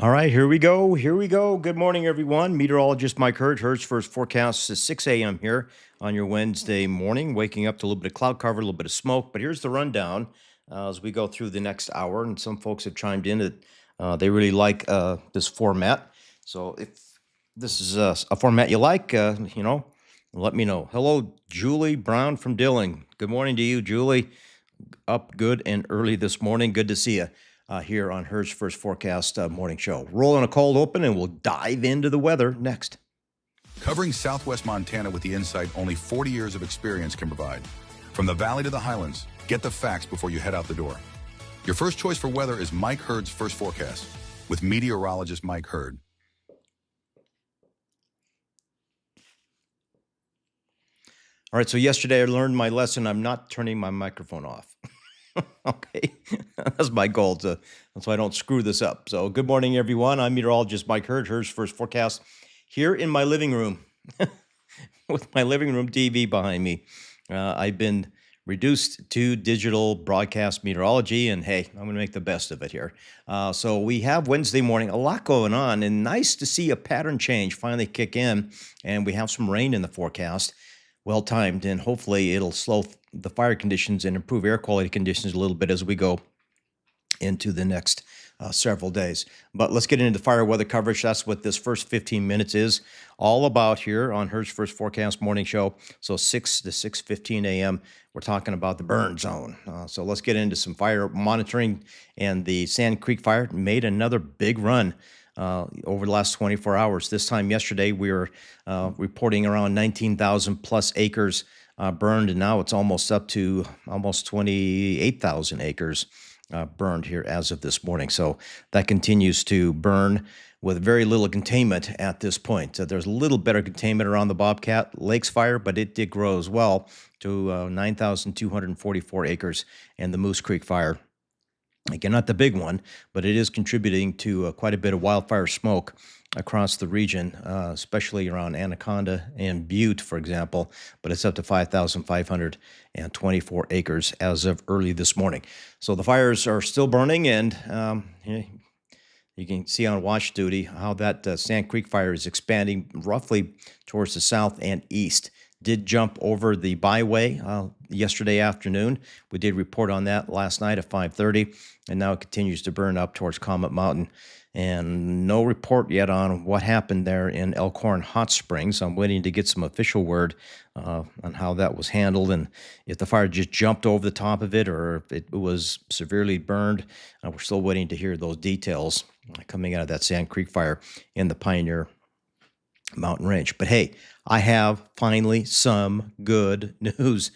All right, here we go. Here we go. Good morning, everyone. Meteorologist Mike Hurd. Hurd's first forecast is 6 a.m. here on your Wednesday morning. Waking up to a little bit of cloud cover, a little bit of smoke. But here's the rundown as we go through the next hour. And some folks have chimed in that they really like this format. So if this is a format you like, let me know. Hello, Julie Brown from Dilling. Good morning to you, Julie. Up good and early this morning. Good to see you here on Herd's First Forecast morning show. Rolling a cold open, and we'll dive into the weather next. Covering southwest Montana with the insight only 40 years of experience can provide. From the valley to the highlands, get the facts before you head out the door. Your first choice for weather is Mike Hurd's First Forecast with meteorologist Mike Hurd. All right, so yesterday I learned my lesson. I'm not turning my microphone off. Okay, that's my goal, so I don't screw this up. So good morning, everyone. I'm meteorologist Mike Hurd, Hurd's First Forecast, here in my living room with my living room TV behind me. I've been reduced to digital broadcast meteorology, and hey, I'm going to make the best of it here. So we have Wednesday morning, a lot going on, and nice to see a pattern change finally kick in, and we have some rain in the forecast. Well timed, and hopefully it'll slow the fire conditions and improve air quality conditions a little bit as we go into the next several days. But let's get into the fire weather coverage. That's what this first 15 minutes is all about here on Herd's First Forecast morning show. So 6 to 6:15 a.m., we're talking about the burn zone. So let's get into some fire monitoring. And the Sand Creek fire made another big run over the last 24 hours. This time yesterday, we were reporting around 19,000 plus acres burned, and now it's almost up to almost 28,000 acres burned here as of this morning. So that continues to burn with very little containment at this point. There's a little better containment around the Bobcat Lakes fire, but it did grow as well to 9,244 acres, and the Moose Creek fire. Again, not the big one, but it is contributing to quite a bit of wildfire smoke across the region, especially around Anaconda and Butte, for example. But it's up to 5,524 acres as of early this morning. So the fires are still burning, and you can see on watch duty how that Sand Creek fire is expanding roughly towards the south and east. Did jump over the byway yesterday afternoon. We did report on that last night at 5:30, and now it continues to burn up towards Comet Mountain. And no report yet on what happened there in Elkhorn Hot Springs. I'm waiting to get some official word on how that was handled, and if the fire just jumped over the top of it or if it was severely burned. We're still waiting to hear those details coming out of that Sand Creek fire in the Pioneer Mountain Range. But hey, I have finally some good news.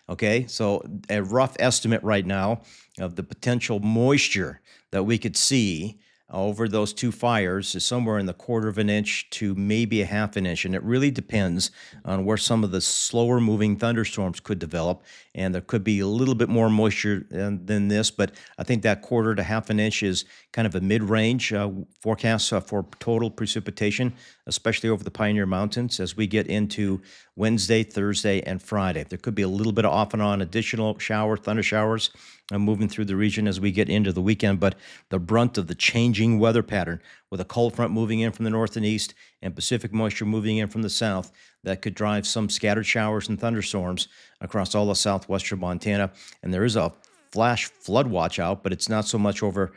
Okay, so a rough estimate right now of the potential moisture that we could see over those two fires is somewhere in the 1/4 of an inch to maybe a 1/2 an inch. And it really depends on where some of the slower moving thunderstorms could develop. And there could be a little bit more moisture than this, but I think that 1/4 to 1/2 an inch is kind of a mid-range forecast for total precipitation, especially over the Pioneer Mountains as we get into Wednesday, Thursday, and Friday. There could be a little bit of off and on additional thunder showers moving through the region as we get into the weekend, but the brunt of the changing weather pattern with a cold front moving in from the north and east and Pacific moisture moving in from the south, that could drive some scattered showers and thunderstorms across all of southwestern Montana. And there is a flash flood watch out, but it's not so much over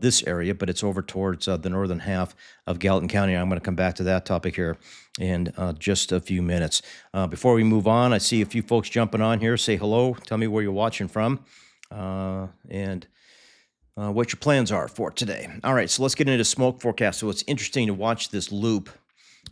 this area, but it's over towards the northern half of Gallatin County. I'm going to come back to that topic here in just a few minutes. Before we move on, I see a few folks jumping on here. Say hello. Tell me where you're watching from. And what your plans are for today. All right, so let's get into smoke forecast. So it's interesting to watch this loop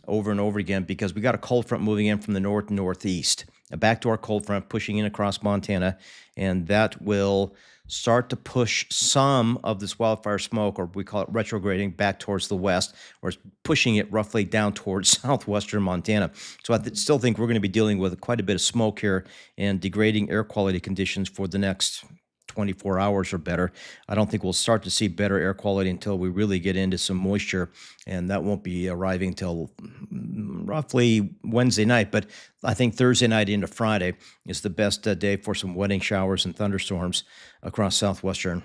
over and over again because we got a cold front moving in from the north and northeast. A backdoor cold front pushing in across Montana, and that will start to push some of this wildfire smoke, or we call it retrograding, back towards the west, or it's pushing it roughly down towards southwestern Montana. So I still think we're going to be dealing with quite a bit of smoke here and degrading air quality conditions for the next 24 hours or better. I don't think we'll start to see better air quality until we really get into some moisture, and that won't be arriving until roughly Wednesday night. But I think Thursday night into Friday is the best day for some wetting showers and thunderstorms across southwestern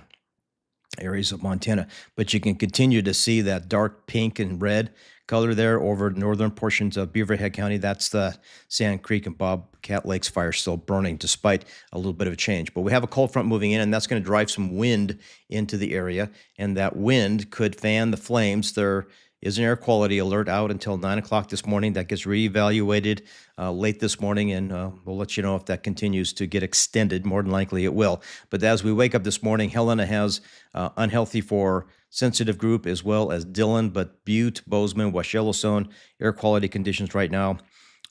areas of Montana. But you can continue to see that dark pink and red color there over northern portions of Beaverhead County. That's the Sand Creek and Bobcat Lakes fire still burning despite a little bit of a change. But we have a cold front moving in, and that's going to drive some wind into the area, and that wind could fan the flames. There is an air quality alert out until 9 o'clock this morning. That gets reevaluated late this morning, and we'll let you know if that continues to get extended. More than likely it will. But as we wake up this morning, Helena has unhealthy for sensitive group as well as Dillon, but Butte, Bozeman, West Yellowstone, air quality conditions right now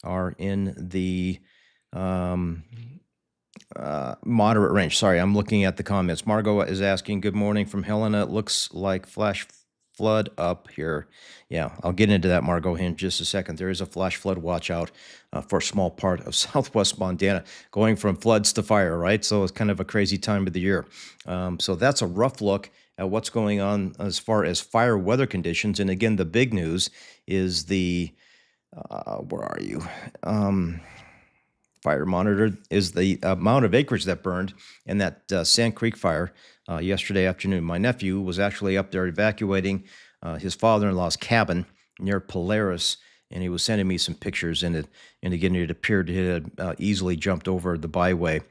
are in the moderate range. Sorry, I'm looking at the comments. Margot is asking, good morning from Helena. It looks like flash flood up here. Yeah, I'll get into that, Margot, in just a second. There is a flash flood watch out for a small part of southwest Montana, going from floods to fire, right? So it's kind of a crazy time of the year. So that's a rough look at what's going on as far as fire weather conditions. And again, the big news is the, where are you? Fire monitor is the amount of acreage that burned in that Sand Creek fire yesterday afternoon. My nephew was actually up there evacuating his father-in-law's cabin near Polaris, and he was sending me some pictures. And again, it appeared it had easily jumped over the byway,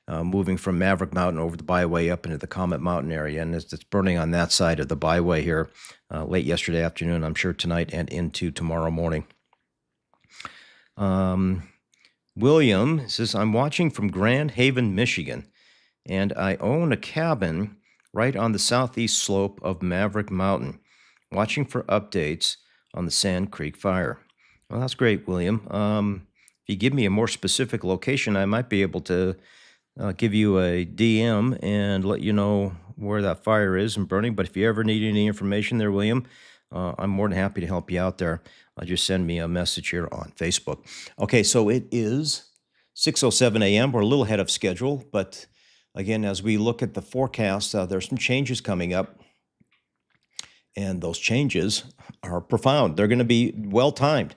moving from Maverick Mountain over the byway up into the Comet Mountain area, and it's burning on that side of the byway here late yesterday afternoon. I'm sure tonight and into tomorrow morning. William says, I'm watching from Grand Haven, Michigan, and I own a cabin right on the southeast slope of Maverick Mountain, watching for updates on the Sand Creek fire. Well, that's great, William. If you give me a more specific location, I might be able to give you a DM and let you know where that fire is and burning. But if you ever need any information there, William, I'm more than happy to help you out there. Just send me a message here on Facebook. Okay, so it is 6:07 a.m. We're a little ahead of schedule, but again, as we look at the forecast, there's some changes coming up, and those changes are profound. They're going to be well-timed.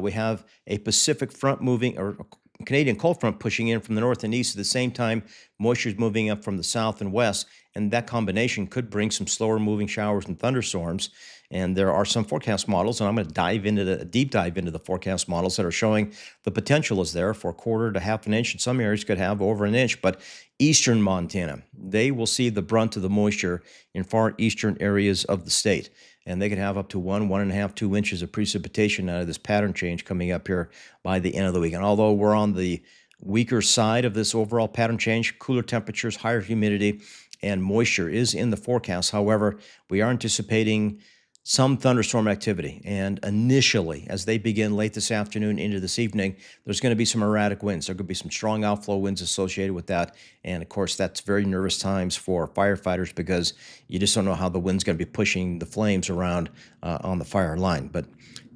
We have a Pacific front moving, or a Canadian cold front pushing in from the north and east at the same time. Moisture is moving up from the south and west, and that combination could bring some slower moving showers and thunderstorms. And there are some forecast models, and I'm going to deep dive into the forecast models that are showing the potential is there for a quarter to half an inch, and some areas could have over an inch. But eastern Montana, they will see the brunt of the moisture in far eastern areas of the state, and they could have up to 1.5, 2 inches of precipitation out of this pattern change coming up here by the end of the week. And although we're on the weaker side of this overall pattern change, cooler temperatures, higher humidity, and moisture is in the forecast. However, we are anticipating some thunderstorm activity. And initially, as they begin late this afternoon into this evening, there's going to be some erratic winds. There could be some strong outflow winds associated with that. And of course, that's very nervous times for firefighters because you just don't know how the wind's going to be pushing the flames around on the fire line. But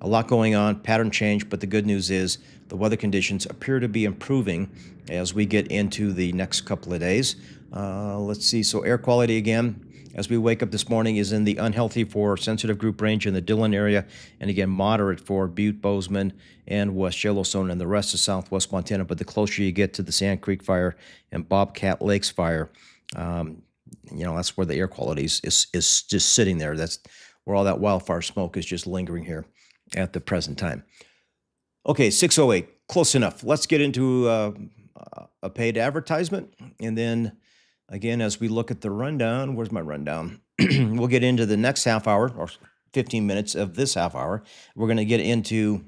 a lot going on, pattern change. But the good news is the weather conditions appear to be improving as we get into the next couple of days. Let's see. So air quality again, as we wake up this morning, is in the unhealthy for sensitive group range in the Dillon area, and again, moderate for Butte, Bozeman, and West Yellowstone, and the rest of southwest Montana. But the closer you get to the Sand Creek fire and Bobcat Lakes fire, that's where the air quality is just sitting there. That's where all that wildfire smoke is just lingering here at the present time. Okay, 6:08, close enough. Let's get into a paid advertisement, and then again, as we look at the rundown, where's my rundown? We'll get into the next half hour or 15 minutes of this half hour. We're going to get into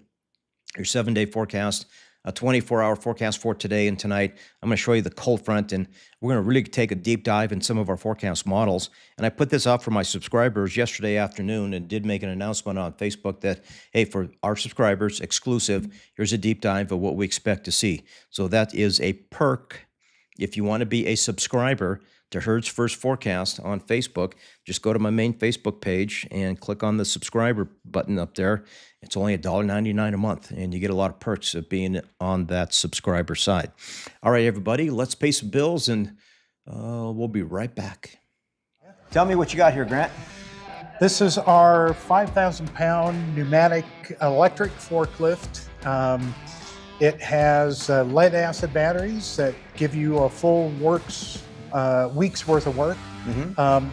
your 7-day forecast, a 24-hour forecast for today and tonight. I'm going to show you the cold front, and we're going to really take a deep dive in some of our forecast models. And I put this out for my subscribers yesterday afternoon and did make an announcement on Facebook that, hey, for our subscribers, exclusive, here's a deep dive of what we expect to see. So that is a perk. If you want to be a subscriber to Herd's First Forecast on Facebook, just go to my main Facebook page and click on the subscriber button up there. It's only $1.99 a month, and you get a lot of perks of being on that subscriber side. All right, everybody, let's pay some bills, and we'll be right back. Tell me what you got here, Grant. This is our 5,000-pound pneumatic electric forklift. It has lead-acid batteries that give you a full works weeks worth of work.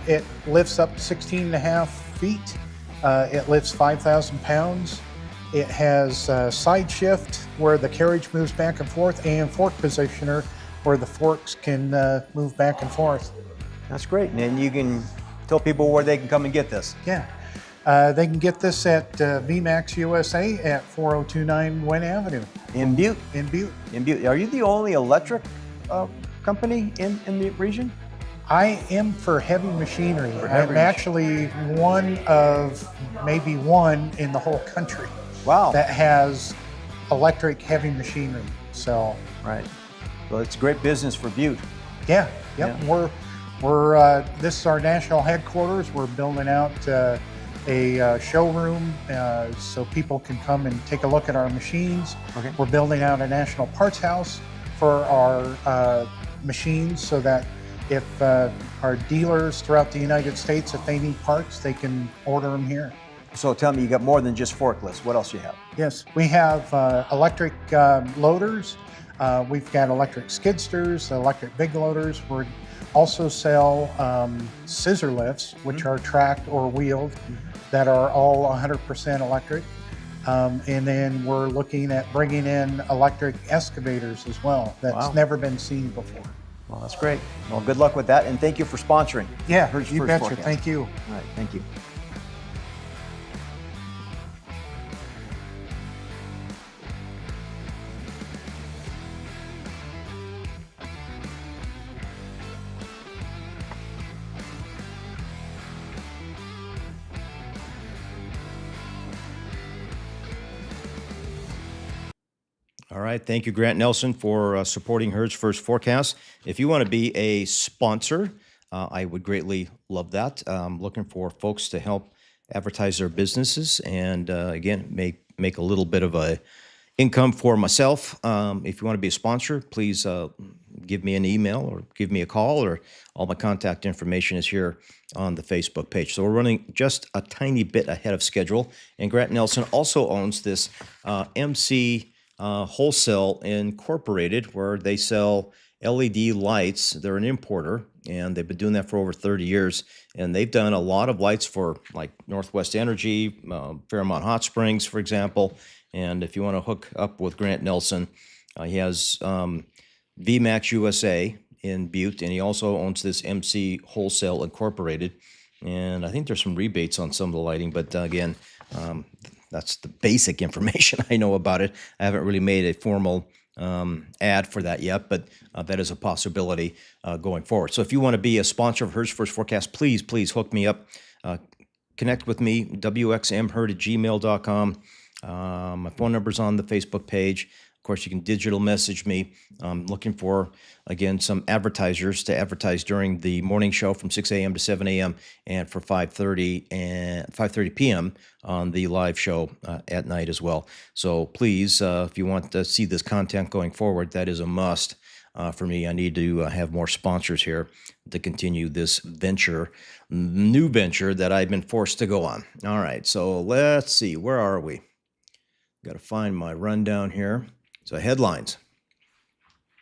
It lifts up 16 and a half feet. It lifts 5,000 pounds. It has side shift where the carriage moves back and forth, and fork positioner where the forks can move back and forth. That's great. And then you can tell people where they can come and get this. Yeah. They can get this at VMAX USA at 4029 Wynn Avenue In Butte. in Butte. In Butte. Are you the only electric company in the region? I am for heavy machinery. heavy I'm actually one of maybe one in the whole country Wow. that has electric heavy machinery. So Right. Well, it's great business for Butte. yeah, yep. Yeah. We're this is our national headquarters. We're building out a showroom so people can come and take a look at our machines. Okay. We're building out a national parts house for our machines so that if our dealers throughout the United States, if they need parts, they can order them here. So tell me, you got more than just forklifts. What else you have? Yes, we have electric loaders. We've got electric skidsters, electric big loaders. We also sell scissor lifts, which are tracked or wheeled, that are all 100% electric. And then we're looking at bringing in electric excavators as well. That's Wow. never been seen before. Well, that's great. Well, good luck with that, and thank you for sponsoring. Yeah, Hertz you First betcha. Forecast. Thank you. All right, thank you. All right. Thank you, Grant Nelson, for supporting Hertz First Forecast. If you want to be a sponsor, I would greatly love that. Looking for folks to help advertise their businesses and, again, make a little bit of a income for myself. If you want to be a sponsor, please give me an email or give me a call, or all my contact information is here on the Facebook page. So we're running just a tiny bit ahead of schedule. And Grant Nelson also owns this MC Wholesale Incorporated, where they sell LED lights. They're an importer, and they've been doing that for over 30 years. And they've done a lot of lights for like Northwest Energy, Fairmont Hot Springs, for example. And if you want to hook up with Grant Nelson, he has VMAX USA in Butte, and he also owns this MC Wholesale Incorporated. And I think there's some rebates on some of the lighting, but again, that's the basic information I know about it. I haven't really made a formal ad for that yet, but that is a possibility going forward. So if you want to be a sponsor of Hertz First Forecast, please hook me up. Connect with me, wxmherd@gmail.com. My phone number's on the Facebook page. Of course, you can digital message me. I'm looking for, again, some advertisers to advertise during the morning show from 6 a.m. to 7 a.m. and for 5:30 p.m. on the live show at night as well. So please, if you want to see this content going forward, that is a must for me. I need to have more sponsors here to continue this venture, new venture that I've been forced to go on. All right, so let's see. Where are we? Got to find my rundown here. So headlines.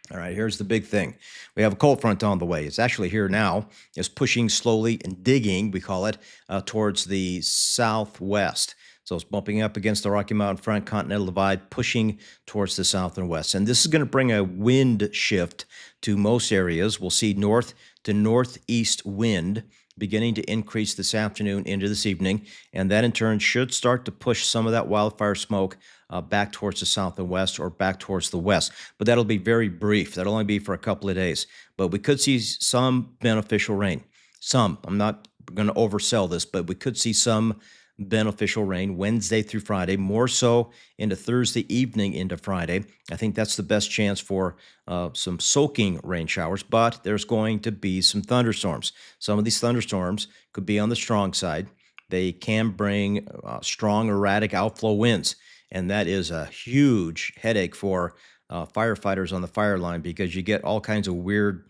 All right, here's the big thing. We have a cold front on the way. It's actually here now. It's pushing slowly and digging, we call it, towards the southwest. So it's bumping up against the Rocky Mountain Front, Continental Divide, pushing towards the south and west. And this is going to bring a wind shift to most areas. We'll see north to northeast wind beginning to increase this afternoon into this evening, and that in turn should start to push some of that wildfire smoke back towards the south and west, or back towards the west. But that'll be very brief. That'll only be for a couple of days. But we could see some beneficial rain. Some. I'm not going to oversell this, but we could see some beneficial rain Wednesday through Friday, more so into Thursday evening into Friday. I think that's the best chance for some soaking rain showers, but there's going to be some thunderstorms. Some of these thunderstorms could be on the strong side. They can bring strong erratic outflow winds, and that is a huge headache for firefighters on the fire line, because you get all kinds of weird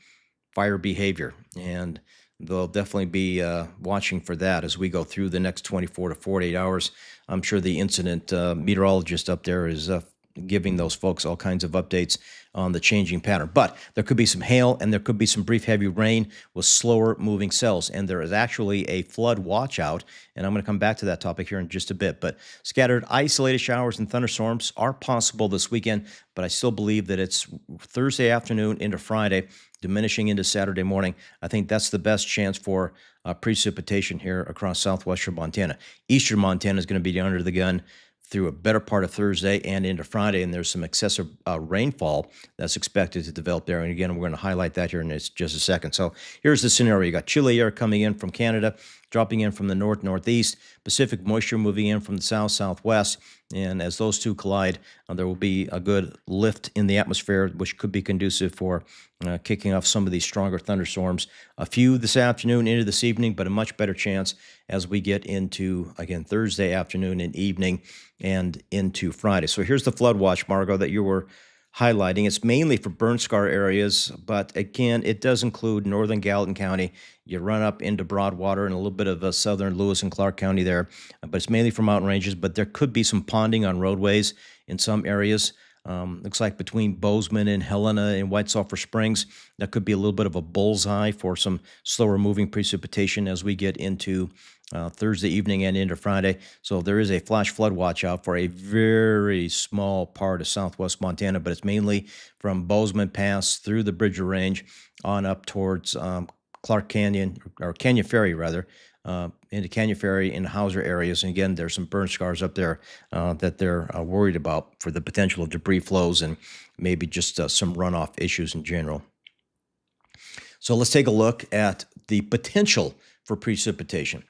fire behavior, and they'll definitely be watching for that as we go through the next 24 to 48 hours. I'm sure the incident meteorologist up there is giving those folks all kinds of updates on the changing pattern. But there could be some hail and there could be some brief heavy rain with slower moving cells. And there is actually a flood watch out. And I'm going to come back to that topic here in just a bit. But scattered isolated showers and thunderstorms are possible this weekend. But I still believe that it's Thursday afternoon into Friday, diminishing into Saturday morning. I think that's the best chance for precipitation here across southwestern Montana. Eastern Montana is going to be under the gun through a better part of Thursday and into Friday, and there's some excessive rainfall that's expected to develop there. And again, we're going to highlight that here in just a second. So here's the scenario. You got chilly air coming in from Canada, dropping in from the northeast, Pacific moisture moving in from the southwest, and as those two collide, there will be a good lift in the atmosphere, which could be conducive for kicking off some of these stronger thunderstorms. A few this afternoon into this evening, but a much better chance as we get into, again, Thursday afternoon and evening and into Friday. So here's the flood watch, Margot, that you were highlighting. It's mainly for burn scar areas, but again, it does include northern Gallatin County. You run up into Broadwater and a little bit of southern Lewis and Clark County there, but it's mainly for mountain ranges. But there could be some ponding on roadways in some areas. Looks like between Bozeman and Helena and White Sulphur Springs, that could be a little bit of a bullseye for some slower moving precipitation as we get into Thursday evening and into Friday. So there is a flash flood watch out for a very small part of southwest Montana, but it's mainly from Bozeman Pass through the Bridger Range on up towards Clark Canyon, or Canyon Ferry rather, into Canyon Ferry and Hauser areas. And again, there's some burn scars up there that they're worried about for the potential of debris flows and maybe just some runoff issues in general. So let's take a look at the potential for precipitation.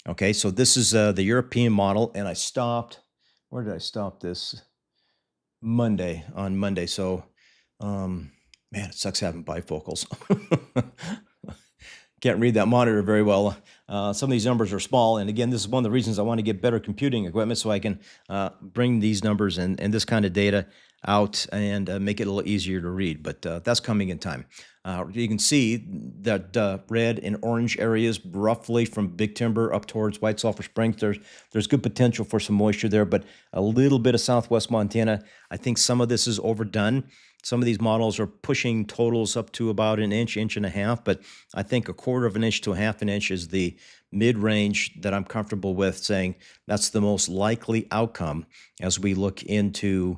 Okay, so this is the European model, and I stopped, where did I stop this? On Monday. So, man, it sucks having bifocals. Can't read that monitor very well. Some of these numbers are small, and again, this is one of the reasons I want to get better computing equipment so I can bring these numbers and this kind of data out and make it a little easier to read, but that's coming in time. You can see that red and orange areas roughly from Big Timber up towards White Sulphur Springs. There's good potential for some moisture there, but a little bit of southwest Montana. I think some of this is overdone. Some of these models are pushing totals up to about an inch and a half, but I think a quarter of an inch to a half an inch is the mid-range that I'm comfortable with saying that's the most likely outcome as we look into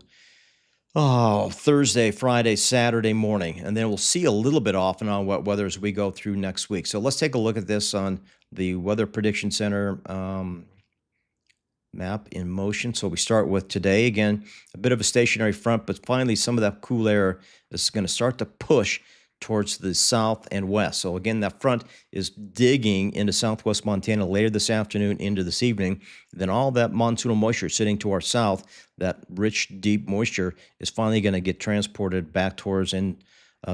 Thursday, Friday, Saturday morning, and then we'll see a little bit off and on wet weather as we go through next week. So let's take a look at this on the Weather Prediction Center map in motion. So we start with today. Again, a bit of a stationary front, but finally some of that cool air is going to start to push towards the south and west. So again, that front is digging into southwest Montana later this afternoon into this evening. Then all that monsoonal moisture sitting to our south, that rich, deep moisture, is finally going to get transported back towards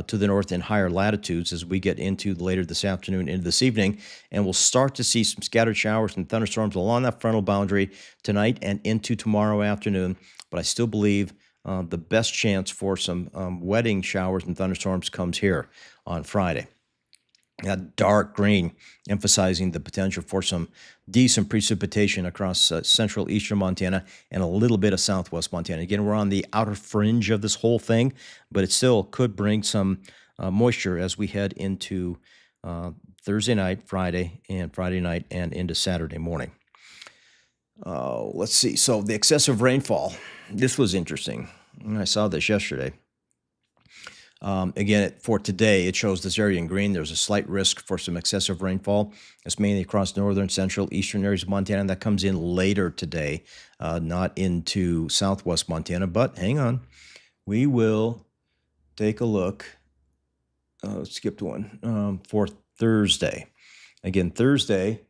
to the north in higher latitudes as we get into later this afternoon into this evening. And we'll start to see some scattered showers and thunderstorms along that frontal boundary tonight and into tomorrow afternoon. But I still believe the best chance for some wetting showers and thunderstorms comes here on Friday. That dark green emphasizing the potential for some decent precipitation across central eastern Montana and a little bit of southwest Montana. Again, we're on the outer fringe of this whole thing, but it still could bring some moisture as we head into Thursday night, Friday night, and into Saturday morning. Let's see. So the excessive rainfall, this was interesting. I saw this yesterday. Again, for today, it shows this area in green. There's a slight risk for some excessive rainfall. It's mainly across northern, central, eastern areas of Montana. That comes in later today, not into southwest Montana. But hang on. We will take a look. Skipped one for Thursday. Again, Thursday.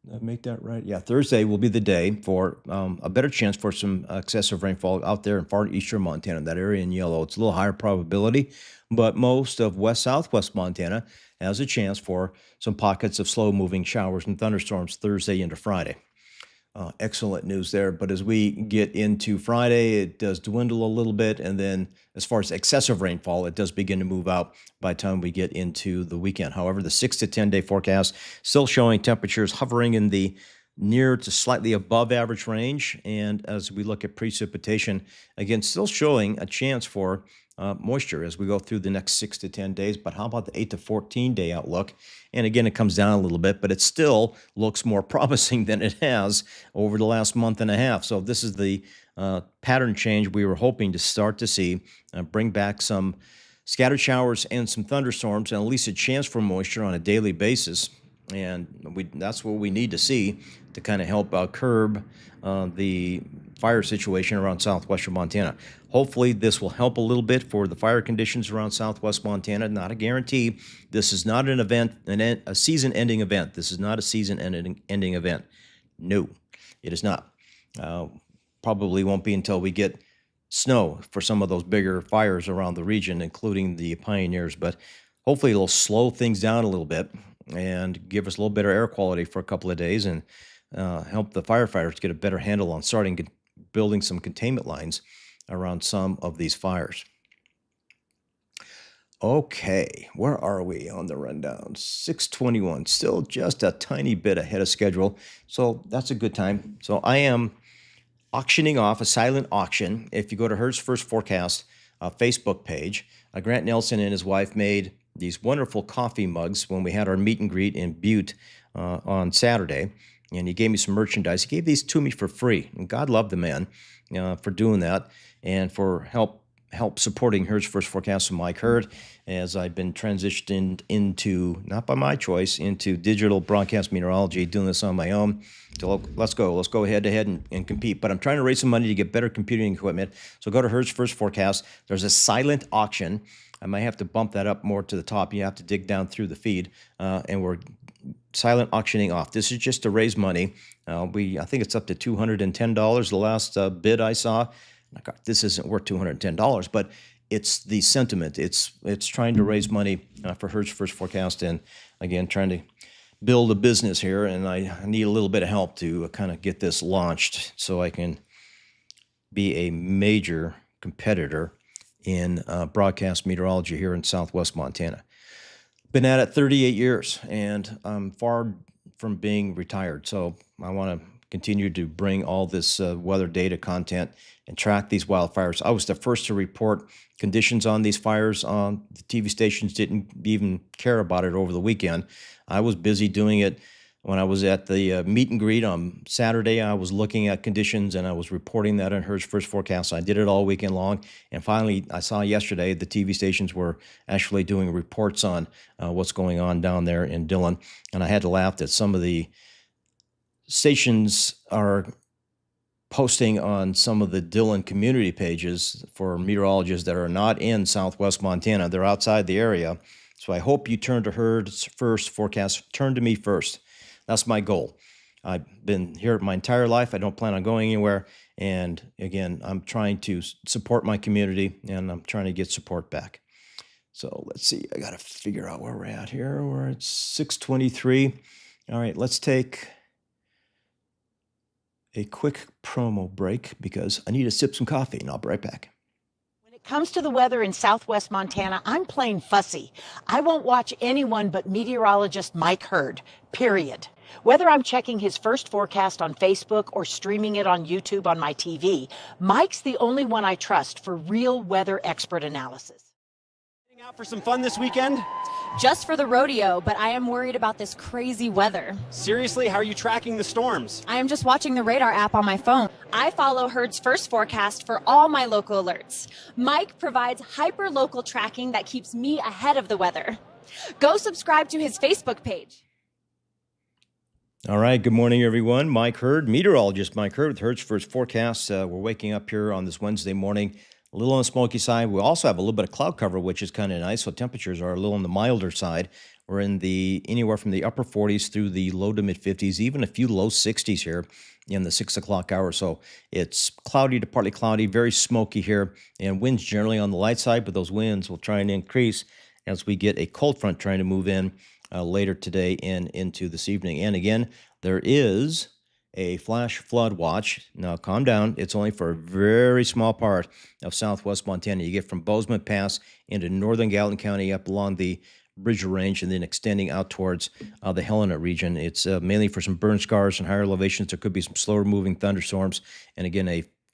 Did I make that right? Yeah, Thursday will be the day for a better chance for some excessive rainfall out there in far eastern Montana, that area in yellow. It's a little higher probability, but most of southwest Montana has a chance for some pockets of slow-moving showers and thunderstorms Thursday into Friday. Excellent news there, but as we get into Friday, it does dwindle a little bit, and then as far as excessive rainfall, it does begin to move out by the time we get into the weekend. However, the 6 to 10 day forecast still showing temperatures hovering in the near to slightly above average range. And as we look at precipitation, again, still showing a chance for moisture as we go through the next 6 to 10 days. But how about the 8 to 14 day outlook? And again, it comes down a little bit, but it still looks more promising than it has over the last month and a half. So this is the pattern change we were hoping to start to see, bring back some scattered showers and some thunderstorms, and at least a chance for moisture on a daily basis. And that's what we need to see to kind of help curb the fire situation around southwestern Montana. Hopefully this will help a little bit for the fire conditions around southwest Montana. Not a guarantee. This is not an event, a season-ending event. This is not a season-ending event. No, it is not. Probably won't be until we get snow for some of those bigger fires around the region, including the Pioneers. But hopefully it'll slow things down a little bit and give us a little better air quality for a couple of days, and help the firefighters get a better handle on building some containment lines around some of these fires. Okay, where are we on the rundown? 6:21, still just a tiny bit ahead of schedule, so that's a good time. So I am auctioning off a silent auction. If you go to Hertz First Forecast Facebook page, Grant Nelson and his wife made these wonderful coffee mugs when we had our meet and greet in Butte on Saturday, and he gave me some merchandise. He gave these to me for free, and God love the man for doing that and for help supporting Hertz First Forecast from Mike Hurd as I've been transitioned into, not by my choice, into digital broadcast meteorology, doing this on my own. So let's go head to head and compete. But I'm trying to raise some money to get better computing equipment. So go to Hertz First Forecast. There's a silent auction. I might have to bump that up more to the top. You have to dig down through the feed, and we're silent auctioning off. This is just to raise money. I think it's up to $210. The last bid I saw. This isn't worth $210, but it's the sentiment. It's trying to raise money for Hertz First Forecast, and again, trying to build a business here, and I need a little bit of help to kind of get this launched so I can be a major competitor in broadcast meteorology here in southwest Montana. Been at it 38 years, and I'm far from being retired, so I want to continue to bring all this weather data content and track these wildfires. I was the first to report conditions on these fires. The TV stations didn't even care about it over the weekend. I was busy doing it when I was at the meet and greet on Saturday. I was looking at conditions and I was reporting that on Hertz First Forecast. I did it all weekend long. And finally, I saw yesterday the TV stations were actually doing reports on what's going on down there in Dillon. And I had to laugh that some of the stations are posting on some of the Dillon community pages for meteorologists that are not in southwest Montana. They're outside the area. So I hope you turn to Hertz First Forecast. Turn to me first. That's my goal. I've been here my entire life. I don't plan on going anywhere. And again, I'm trying to support my community, and I'm trying to get support back. So let's see. I got to figure out where we're at here. We're at 6:23. All right, let's take a quick promo break because I need to sip some coffee, and I'll be right back. When it comes to the weather in southwest Montana, I'm plain fussy. I won't watch anyone but meteorologist Mike Hurd, period. Whether I'm checking his first forecast on Facebook or streaming it on YouTube on my TV, Mike's the only one I trust for real weather expert analysis. Out for some fun this weekend? Just for the rodeo, but I am worried about this crazy weather. Seriously, how are you tracking the storms? I am just watching the radar app on my phone. I follow Hertz First Forecast for all my local alerts. Mike provides hyper-local tracking that keeps me ahead of the weather. Go subscribe to his Facebook page. All right, good morning, everyone. Mike Hurd, meteorologist Mike Hurd with Hertz First Forecast. We're waking up here on this Wednesday morning, a little on the smoky side. We also have a little bit of cloud cover, which is kind of nice, so temperatures are a little on the milder side. We're in the anywhere from the upper 40s through the low to mid 50s, even a few low 60s here in the 6 o'clock hour. So it's cloudy to partly cloudy, very smoky here, and winds generally on the light side, but those winds will try and increase as we get a cold front trying to move in later today and into this evening. And again, there is a flash flood watch. Now, calm down. It's only for a very small part of southwest Montana. You get from Bozeman Pass into northern Gallatin County up along the Bridger Range and then extending out towards the Helena region. It's mainly for some burn scars and higher elevations. There could be some slower moving thunderstorms. And again,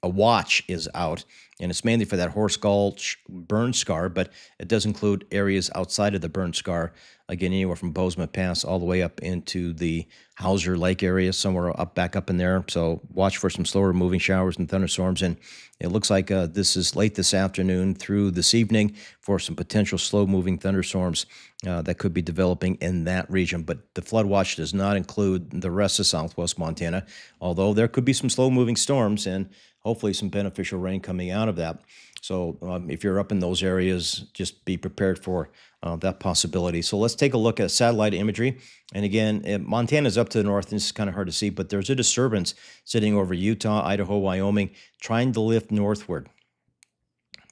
a watch is out, and it's mainly for that Horse Gulch burn scar, but it does include areas outside of the burn scar, again, anywhere from Bozeman Pass all the way up into the Hauser Lake area, somewhere back up in there. So watch for some slower moving showers and thunderstorms, and it looks like this is late this afternoon through this evening for some potential slow-moving thunderstorms that could be developing in that region. But the flood watch does not include the rest of southwest Montana, although there could be some slow-moving storms and hopefully some beneficial rain coming out of that. So if you're up in those areas, just be prepared for that possibility. So let's take a look at satellite imagery. And again, Montana's up to the north, and it's kind of hard to see, but there's a disturbance sitting over Utah, Idaho, Wyoming, trying to lift northward.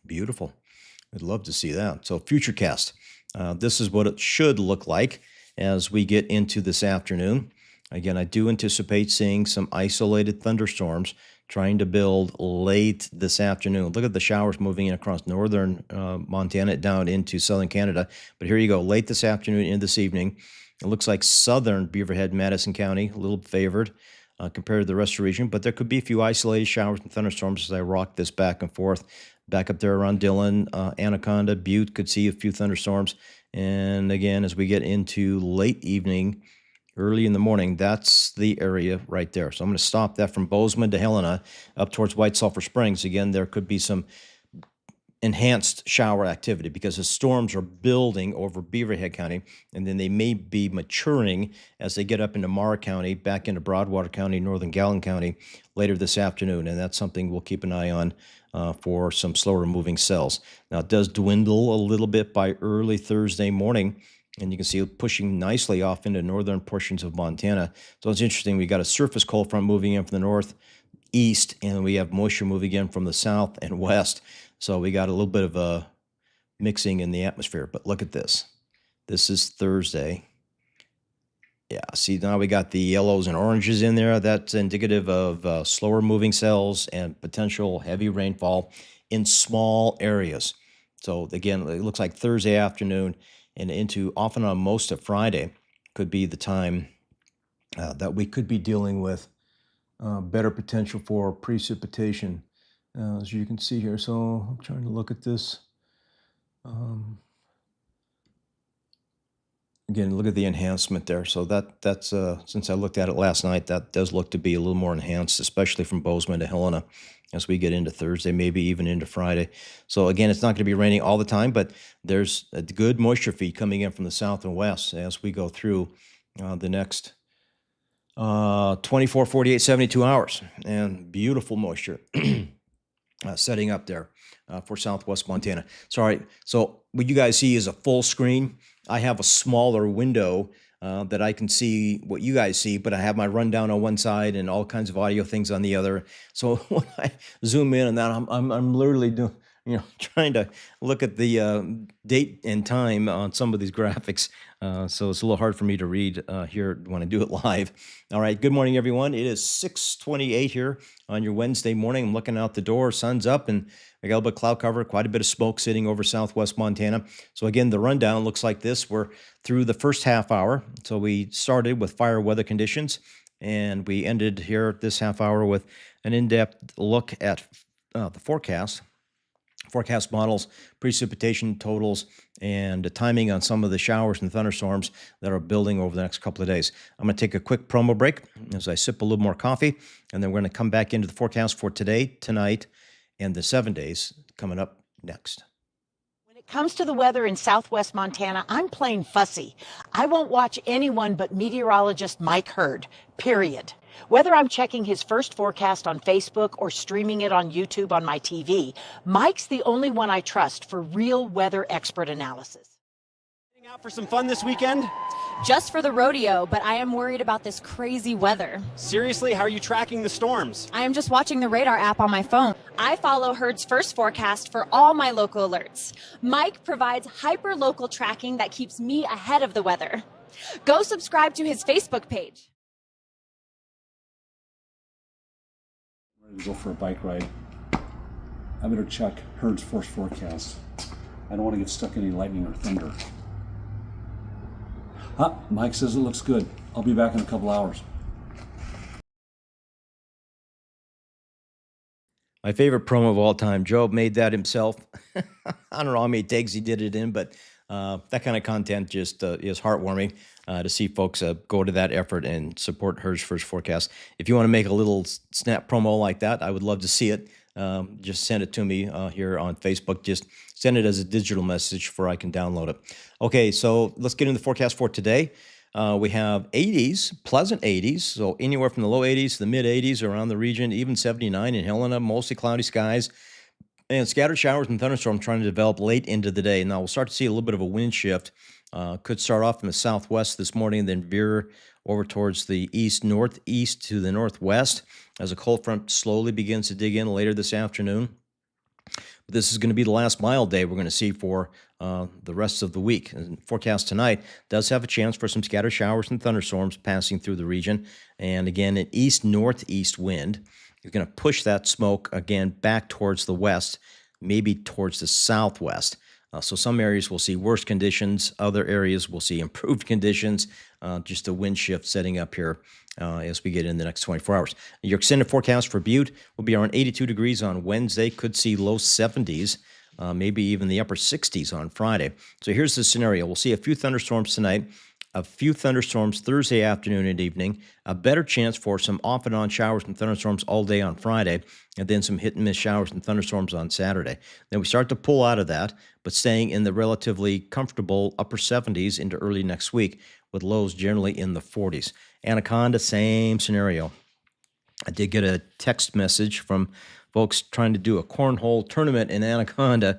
Beautiful. I'd love to see that. So Futurecast. This is what it should look like as we get into this afternoon. Again, I do anticipate seeing some isolated thunderstorms trying to build late this afternoon. Look at the showers moving in across northern Montana down into southern Canada. But here you go, late this afternoon into this evening. It looks like southern Beaverhead, Madison County, a little favored compared to the rest of the region. But there could be a few isolated showers and thunderstorms as I rock this back and forth. Back up there around Dillon, Anaconda, Butte could see a few thunderstorms. And again, as we get into late evening, early in the morning, that's the area right there. So I'm going to stop that from Bozeman to Helena up towards White Sulphur Springs. Again, there could be some enhanced shower activity because the storms are building over Beaverhead County, and then they may be maturing as they get up into Mara County, back into Broadwater County, northern Gallen County later this afternoon. And that's something we'll keep an eye on for some slower moving cells. Now, it does dwindle a little bit by early Thursday morning, and you can see it pushing nicely off into northern portions of Montana. So it's interesting. We got a surface cold front moving in from the northeast, and we have moisture moving in from the south and west. So we got a little bit of a mixing in the atmosphere. But look at this. This is Thursday. Yeah, see, now we got the yellows and oranges in there. That's indicative of slower moving cells and potential heavy rainfall in small areas. So again, it looks like Thursday afternoon and into often on most of Friday could be the time that we could be dealing with better potential for precipitation, as you can see here. So I'm trying to look at this. Again, look at the enhancement there. So that's since I looked at it last night, that does look to be a little more enhanced, especially from Bozeman to Helena as we get into Thursday, maybe even into Friday. So again, it's not going to be raining all the time, but there's a good moisture feed coming in from the south and west as we go through the next 24, 48, 72 hours. And beautiful moisture setting up there for southwest Montana. Sorry, so what you guys see is a full screen. I have a smaller window that I can see what you guys see, but I have my rundown on one side and all kinds of audio things on the other. So when I zoom in on that, I'm literally doing, trying to look at the date and time on some of these graphics. So it's a little hard for me to read here when I do it live. All right, good morning, everyone. It is 6:28 here on your Wednesday morning. I'm looking out the door, sun's up, and I got a little bit of cloud cover, quite a bit of smoke sitting over southwest Montana. So again, the rundown looks like this. We're through the first half hour. So we started with fire weather conditions, and we ended here this half hour with an in-depth look at the forecast models, precipitation totals, and the timing on some of the showers and thunderstorms that are building over the next couple of days. I'm going to take a quick promo break as I sip a little more coffee, and then we're going to come back into the forecast for today, tonight, and the 7 days coming up next. When it comes to the weather in southwest Montana, I'm plain fussy. I won't watch anyone but meteorologist Mike Hurd, period. Whether I'm checking his first forecast on Facebook or streaming it on YouTube on my TV, Mike's the only one I trust for real weather expert analysis. Heading out for some fun this weekend? Just for the rodeo, but I am worried about this crazy weather. Seriously, how are you tracking the storms? I am just watching the radar app on my phone. I follow Herd's first forecast for all my local alerts. Mike provides hyper-local tracking that keeps me ahead of the weather. Go subscribe to his Facebook page. To go for a bike ride, I better check Herd's first forecast. I don't want to get stuck in any lightning or thunder. Mike says it looks good. I'll be back in a couple hours. My favorite promo of all time. Joe made that himself. I don't know how many takes he did it in, but that kind of content just is heartwarming to see folks go to that effort and support Hertz First Forecast. If you want to make a little snap promo like that, I would love to see it. Just send it to me here on Facebook. Just send it as a digital message where I can download it. Okay, so let's get into the forecast for today. We have 80s, pleasant 80s, so anywhere from the low 80s to the mid 80s around the region, even 79 in Helena, mostly cloudy skies, and scattered showers and thunderstorms trying to develop late into the day. Now we'll start to see a little bit of a wind shift. Could start off in the southwest this morning, then veer over towards the east, northeast to the northwest as a cold front slowly begins to dig in later this afternoon. This is going to be the last mild day we're going to see for the rest of the week. And forecast tonight does have a chance for some scattered showers and thunderstorms passing through the region. And again, an east-northeast wind is going to push that smoke again back towards the west, maybe towards the southwest. So some areas will see worse conditions. Other areas will see improved conditions. Just a wind shift setting up here as we get in the next 24 hours. Your extended forecast for Butte will be around 82 degrees on Wednesday. Could see low 70s, maybe even the upper 60s on Friday. So here's the scenario. We'll see a few thunderstorms tonight, a few thunderstorms Thursday afternoon and evening, a better chance for some off and on showers and thunderstorms all day on Friday, and then some hit and miss showers and thunderstorms on Saturday. Then we start to pull out of that, but staying in the relatively comfortable upper 70s into early next week, with lows generally in the 40s. Anaconda, same scenario. I did get a text message from folks trying to do a cornhole tournament in Anaconda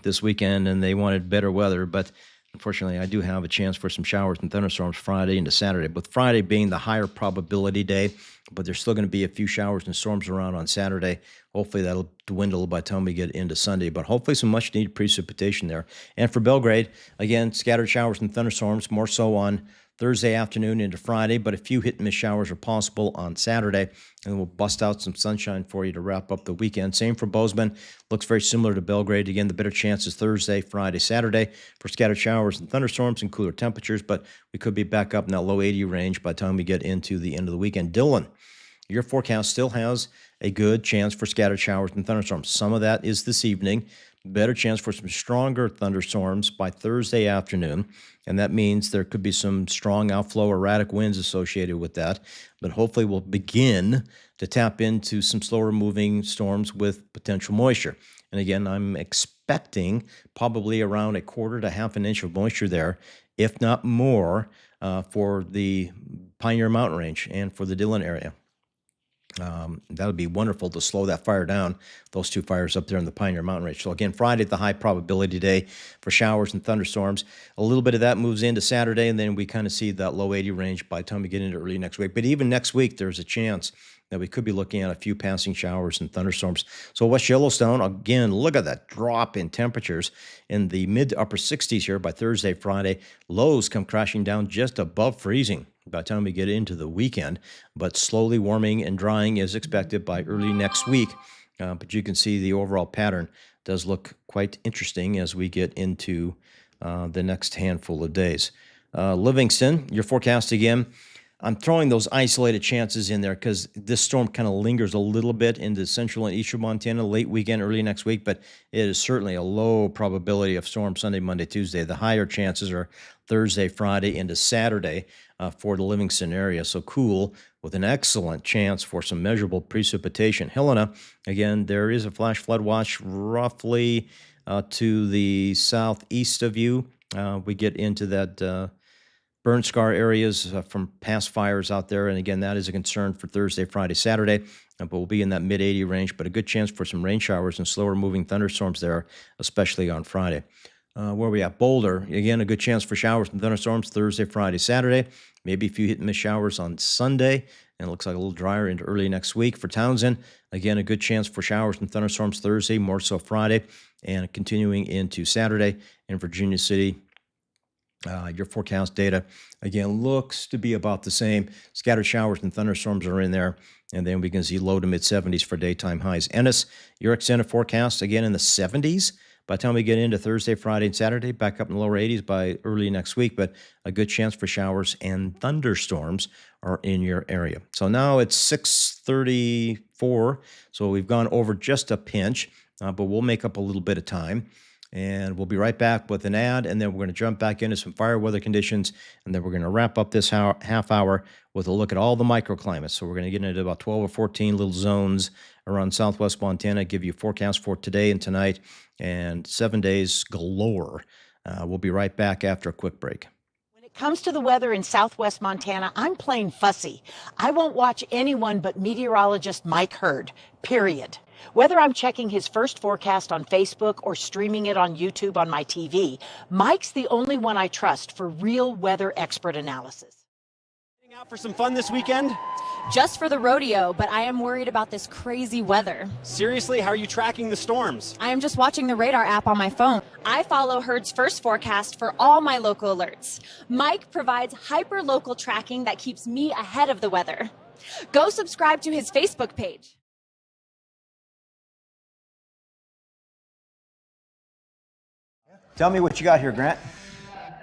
this weekend, and they wanted better weather, but unfortunately, I do have a chance for some showers and thunderstorms Friday into Saturday, with Friday being the higher probability day, but there's still going to be a few showers and storms around on Saturday. Hopefully, that'll dwindle by the time we get into Sunday, but hopefully some much-needed precipitation there. And for Belgrade, again, scattered showers and thunderstorms, more so on Thursday afternoon into Friday, but a few hit-and-miss showers are possible on Saturday, and we'll bust out some sunshine for you to wrap up the weekend. Same for Bozeman. Looks very similar to Belgrade. Again, the better chances Thursday, Friday, Saturday for scattered showers and thunderstorms and cooler temperatures, but we could be back up in that low 80 range by the time we get into the end of the weekend. Dillon, your forecast still has a good chance for scattered showers and thunderstorms. Some of that is this evening. Better chance for some stronger thunderstorms by Thursday afternoon, and that means there could be some strong outflow erratic winds associated with that, but hopefully we'll begin to tap into some slower moving storms with potential moisture. And again, I'm expecting probably around a quarter to half an inch of moisture there, if not more, for the Pioneer Mountain Range and for the Dillon area. That would be wonderful to slow that fire down, those two fires up there in the Pioneer Mountain Range. So again, Friday, the high probability day for showers and thunderstorms. A little bit of that moves into Saturday, and then we kind of see that low 80 range by the time we get into early next week. But even next week, there's a chance that we could be looking at a few passing showers and thunderstorms. So West Yellowstone, again, look at that drop in temperatures in the mid to upper 60s here by Thursday, Friday. Lows come crashing down just above freezing by the time we get into the weekend, but slowly warming and drying is expected by early next week. But you can see the overall pattern does look quite interesting as we get into the next handful of days. Livingston, your forecast again. I'm throwing those isolated chances in there because this storm kind of lingers a little bit into central and eastern Montana late weekend, early next week, but it is certainly a low probability of storm Sunday, Monday, Tuesday. The higher chances are Thursday, Friday into Saturday for the Livingston area. So cool with an excellent chance for some measurable precipitation. Helena, again, there is a flash flood watch roughly to the southeast of you. We get into that burn scar areas from past fires out there. And again, that is a concern for Thursday, Friday, Saturday, but we'll be in that mid 80 range, but a good chance for some rain showers and slower moving thunderstorms there, especially on Friday. Where we at? Boulder, again, a good chance for showers and thunderstorms Thursday, Friday, Saturday, maybe a few hit and miss showers on Sunday, and it looks like a little drier into early next week. For Townsend, again, a good chance for showers and thunderstorms Thursday, more so Friday, and continuing into Saturday. In Virginia City, your forecast data, again, looks to be about the same. Scattered showers and thunderstorms are in there, and then we can see low to mid 70s for daytime highs. Ennis, your extended forecast, again, in the 70s By the time we get into Thursday, Friday, and Saturday, back up in the lower 80s by early next week, but a good chance for showers and thunderstorms are in your area. So now it's 6:34, so we've gone over just a pinch, but we'll make up a little bit of time. And we'll be right back with an ad, and then we're going to jump back into some fire weather conditions, and then we're going to wrap up this half hour with a look at all the microclimates. So we're going to get into about 12 or 14 little zones around southwest Montana, give you a forecast for today and tonight, and 7 days galore. We'll be right back after a quick break. When it comes to the weather in southwest Montana, I'm plain fussy. I won't watch anyone but meteorologist Mike Hurd, period. Whether I'm checking his first forecast on Facebook or streaming it on YouTube on my TV, Mike's the only one I trust for real weather expert analysis. Heading out for some fun this weekend? Just for the rodeo, but I am worried about this crazy weather. Seriously, how are you tracking the storms? I am just watching the radar app on my phone. I follow Herd's first forecast for all my local alerts. Mike provides hyper-local tracking that keeps me ahead of the weather. Go subscribe to his Facebook page. Tell me what you got here, Grant.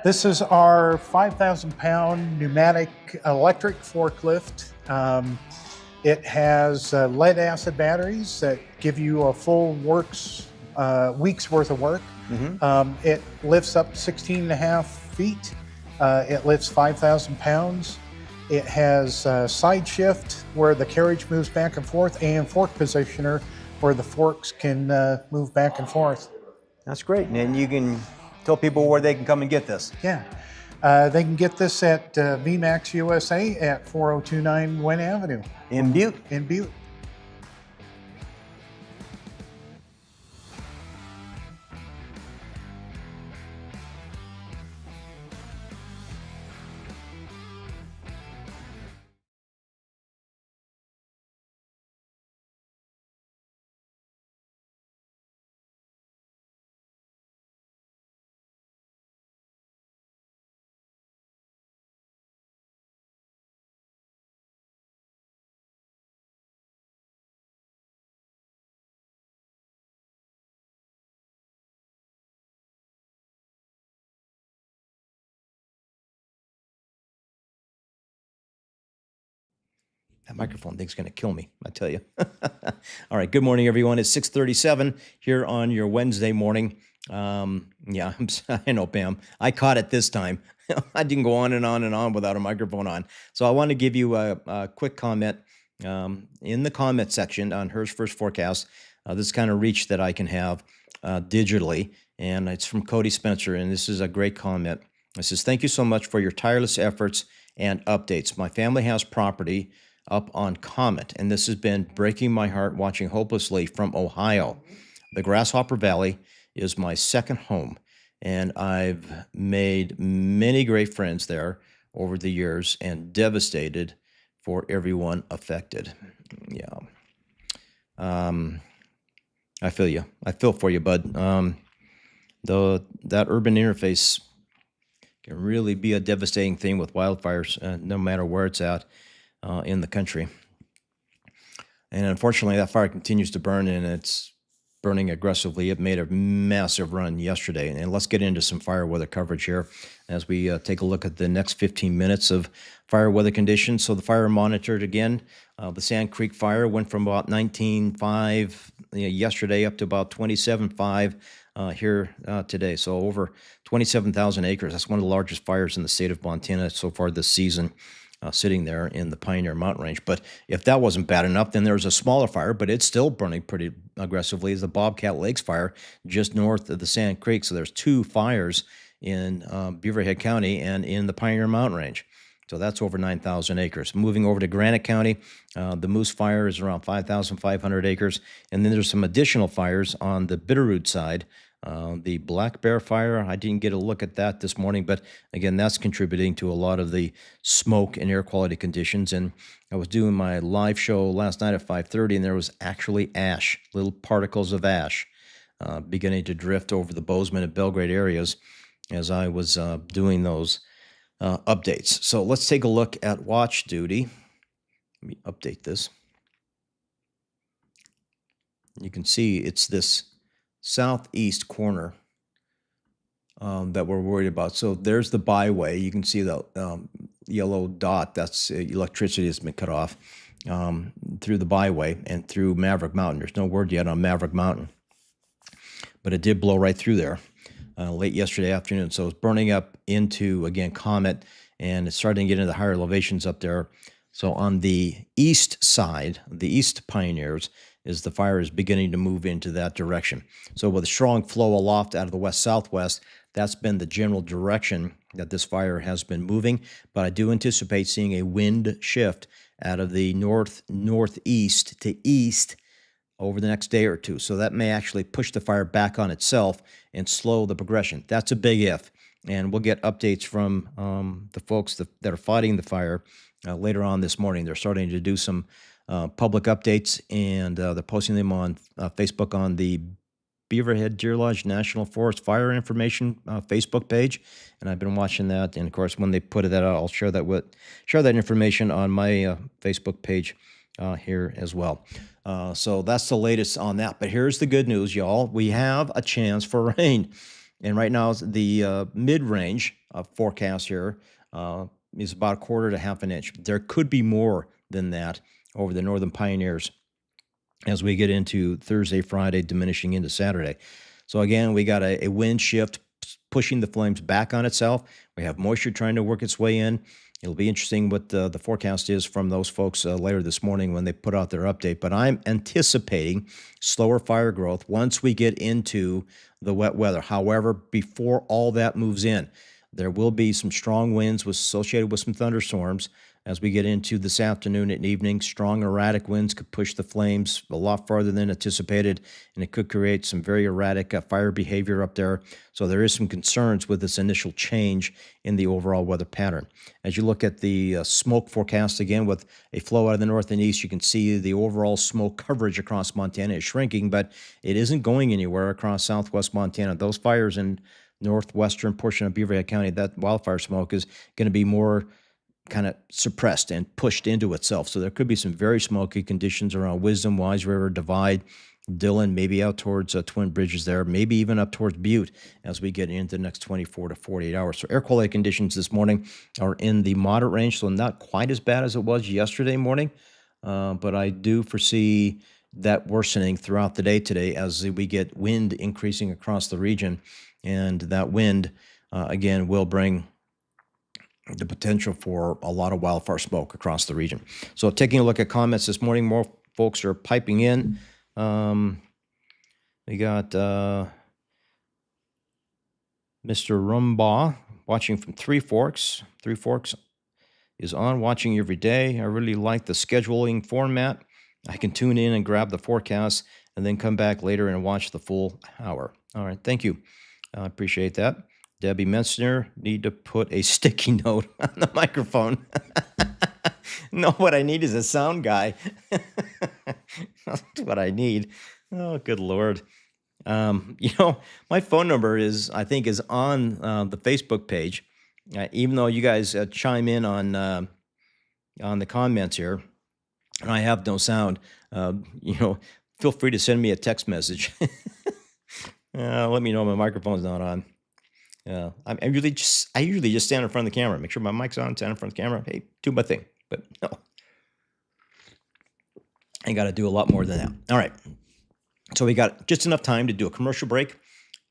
This is our 5,000-pound pneumatic electric forklift. It has lead acid batteries that give you a full week's worth of work. It lifts up 16 and a half feet. It lifts 5,000 pounds. It has side shift where the carriage moves back and forth, and fork positioner where the forks can move back and forth. That's great. And you can tell people where they can come and get this. Yeah. They can get this at VMAX USA at 4029 Wynn Avenue In Butte. in Butte. That microphone thing's going to kill me, I tell you. All right, good morning, everyone. It's 6:37 here on your Wednesday morning. Yeah, I know, Pam. I caught it this time. I didn't go on and on and on without a microphone on. So I want to give you a quick comment in the comment section on Herd's first forecast. This kind of reach that I can have digitally, and it's from Cody Spencer, and this is a great comment. It says, "Thank you so much for your tireless efforts and updates. My family has property up on Comet, and this has been breaking my heart watching hopelessly from Ohio. The Grasshopper Valley is my second home, and I've made many great friends there over the years and devastated for everyone affected." Yeah. I feel you. I feel for you, bud. Though that urban interface can really be a devastating thing with wildfires, no matter where it's at in the country. And unfortunately, that fire continues to burn, and it's burning aggressively. It made a massive run yesterday. And let's get into some fire weather coverage here as we take a look at the next 15 minutes of fire weather conditions. So the fire monitored again. The Sand Creek fire went from about 19.5 yesterday up to about 27.5 here today. So over 27,000 acres. That's one of the largest fires in the state of Montana so far this season. Sitting there in the Pioneer Mountain Range. But if that wasn't bad enough, then there's a smaller fire, but it's still burning pretty aggressively. It's the Bobcat Lakes fire just north of the Sand Creek. So there's two fires in Beaverhead County and in the Pioneer Mountain Range. So that's over 9,000 acres. Moving over to Granite County, the Moose Fire is around 5,500 acres. And then there's some additional fires on the Bitterroot side. The Black Bear Fire, I didn't get a look at that this morning, but again, that's contributing to a lot of the smoke and air quality conditions. And I was doing my live show last night at 5:30, and there was actually ash, little particles of ash, beginning to drift over the Bozeman and Belgrade areas as I was doing those updates. So let's take a look at watch duty. Let me update this. You can see it's this southeast corner that we're worried about. So there's the byway. You can see the yellow dot. That's electricity has been cut off through the byway and through Maverick Mountain. There's no word yet on Maverick Mountain, but it did blow right through there late yesterday afternoon. So it's burning up into, again, Comet, and it's starting to get into the higher elevations up there. So on the east side, the East Pioneers, is the fire is beginning to move into that direction. So with a strong flow aloft out of the west-southwest, that's been the general direction that this fire has been moving. But I do anticipate seeing a wind shift out of the northeast to east over the next day or two. So that may actually push the fire back on itself and slow the progression. That's a big if. And we'll get updates from the folks that are fighting the fire later on this morning. They're starting to do some public updates, and they're posting them on Facebook on the Beaverhead Deer Lodge National Forest Fire Information Facebook page. And I've been watching that. And of course, when they put that out, I'll share that information on my Facebook page here as well. So that's the latest on that. But here's the good news, y'all. We have a chance for rain. And right now, the mid-range forecast here is about 1/4 to 1/2 inch. There could be more than that over the Northern Pioneers as we get into Thursday, Friday, diminishing into Saturday. So again, we got a wind shift pushing the flames back on itself. We have moisture trying to work its way in. It'll be interesting what the forecast is from those folks later this morning when they put out their update. But I'm anticipating slower fire growth once we get into the wet weather. However, before all that moves in, there will be some strong winds associated with some thunderstorms as we get into this afternoon and evening. Strong erratic winds could push the flames a lot farther than anticipated, and it could create some very erratic fire behavior up there. So there is some concerns with this initial change in the overall weather pattern. As you look at the smoke forecast, again, with a flow out of the north and east, you can see the overall smoke coverage across Montana is shrinking, but it isn't going anywhere across southwest Montana. Those fires in northwestern portion of Beaverhead County, that wildfire smoke is going to be more kind of suppressed and pushed into itself. So there could be some very smoky conditions around Wisdom, Wise River, Divide, Dillon, maybe out towards Twin Bridges there, maybe even up towards Butte as we get into the next 24 to 48 hours. So air quality conditions this morning are in the moderate range, so not quite as bad as it was yesterday morning, but I do foresee that worsening throughout the day today as we get wind increasing across the region, and that wind, again, will bring the potential for a lot of wildfire smoke across the region. So taking a look at comments this morning, more folks are piping in. We got Mr. Rumbaugh watching from Three Forks. Three Forks is on, watching every day. I really like the scheduling format. I can tune in and grab the forecast and then come back later and watch the full hour. All right, thank you. I appreciate that. Debbie Metzner, need to put a sticky note on the microphone. No, what I need is a sound guy. That's what I need. Oh, good Lord. My phone number is on the Facebook page. Even though you guys chime in on the comments here, and I have no sound, feel free to send me a text message. Let me know my microphone's not on. I usually just stand in front of the camera, make sure my mic's on, stand in front of the camera. Hey, do my thing. But no, I got to do a lot more than that. All right. So we got just enough time to do a commercial break.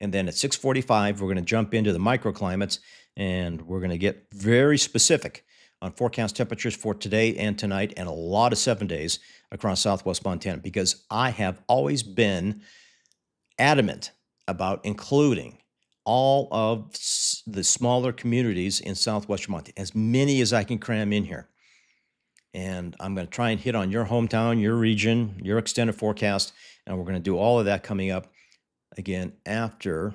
And then at 6:45, we're going to jump into the microclimates, and we're going to get very specific on forecast temperatures for today and tonight and a lot of 7 days across southwest Montana, because I have always been adamant about including all of the smaller communities in southwestern Montana, as many as I can cram in here. And I'm going to try and hit on your hometown, your region, your extended forecast, and we're going to do all of that coming up again after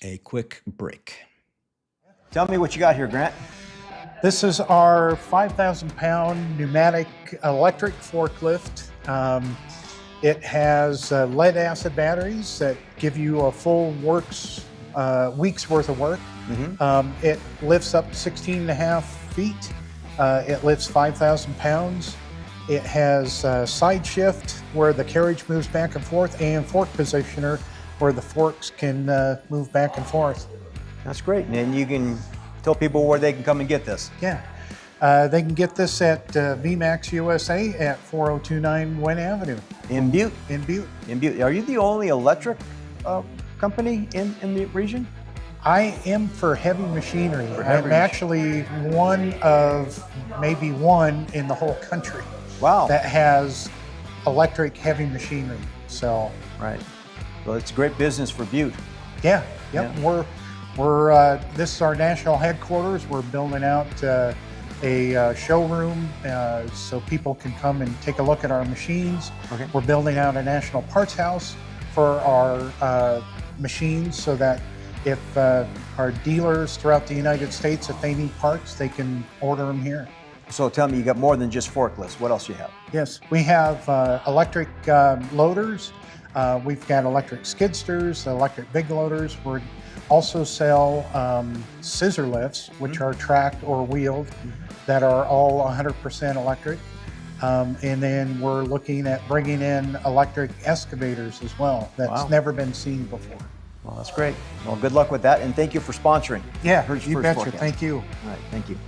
a quick break. Tell me what you got here, Grant. This is our 5,000-pound pneumatic electric forklift. It has lead acid batteries that give you a full week's worth of work. Mm-hmm. It lifts up 16.5 feet. It lifts 5,000 pounds. It has side shift where the carriage moves back and forth, and fork positioner where the forks can move back and forth. That's great. And then you can tell people where they can come and get this. Yeah. They can get this at VMAX USA at 4029 Wynn Avenue In Butte? in Butte. In Butte. Are you the only electric company in the region? I am for heavy machinery. heavy I'm actually one of maybe one in the whole country Wow. that has electric heavy machinery. So Right. Well, it's great business for Butte. yeah, yep. Yeah. We're this is our national headquarters. We're building out a showroom so people can come and take a look at our machines. Okay. We're building out a national parts house for our machines so that if our dealers throughout the United States, if they need parts, they can order them here. So tell me, you got more than just forklifts. What else you have? Yes, we have electric loaders. We've got electric skidsters, electric big loaders. We also sell scissor lifts, which are tracked or wheeled, that are all 100% electric. And then we're looking at bringing in electric excavators as well. That's Wow. never been seen before. Well, that's great. Well, good luck with that, and thank you for sponsoring. Yeah, Hertz you First betcha. Forecast. Thank you. All right, thank you.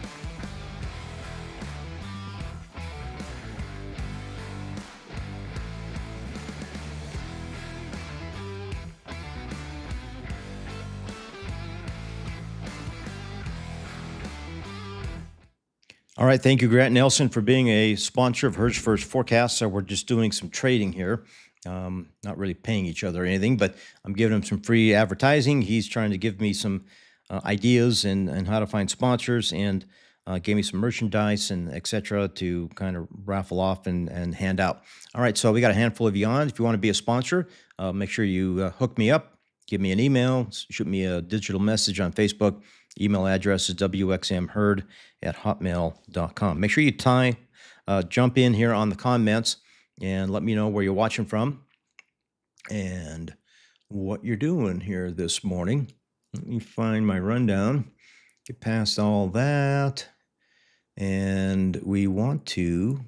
All right, thank you, Grant Nelson, for being a sponsor of Hertz First Forecast. So we're just doing some trading here, not really paying each other or anything, but I'm giving him some free advertising. He's trying to give me some ideas and how to find sponsors, and gave me some merchandise and et cetera to kind of raffle off and hand out. All right, so we got a handful of you on. If you want to be a sponsor, make sure you hook me up, give me an email, shoot me a digital message on Facebook. Email address is wxmherd@hotmail.com. Make sure you jump in here on the comments and let me know where you're watching from and what you're doing here this morning. Let me find my rundown, get past all that, and we want to